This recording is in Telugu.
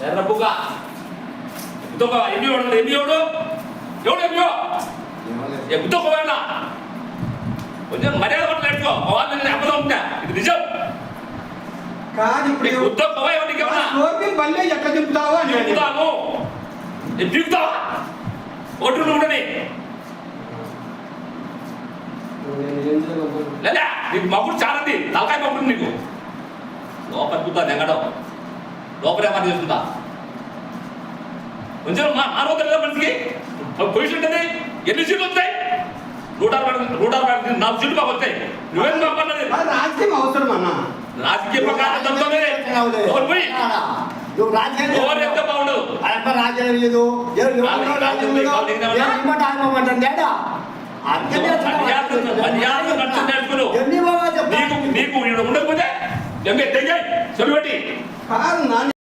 ఎర్రబుగా గుద్దొక్క ఎంబీ వాడు ఎంబీ ఎవడు ఎంబీఓ గుద్దొక్కవేనా కొంచెం మర్యాద పట్ల నేర్చుకో వాళ్ళు అబద్ధం ఉంటా ఇది నిజం కాదు ఇప్పుడు గుద్దొక్కవా ఎవరికి ఏమన్నా బల్లే ఎట్లా దింపుతావు అని దింపుతాము దిగుతావా ఓటు ఉండని లేదా నీకు మగుడు చాలా తలకాయ మగుడు నీకు లోపల కూతా ఎక్కడో లోపలే పని చేస్తుందా కొంచెం మానవత మనిషికి పొజిషన్ ఉంటుంది ఎన్ని సీట్లు వస్తాయి 164 సీట్లు మాకు వస్తాయి నువ్వేం మాట్లాడలేదు రాజకీయం అవసరం అన్న రాజకీయ ప్రకారం పోయి నువ్వు రాజకీయం ఎంత బాగుండు రాజ్యం లేదు నీకు ఉండకపోతే ఎంఏ తెగ చెవి పెట్టి కాదు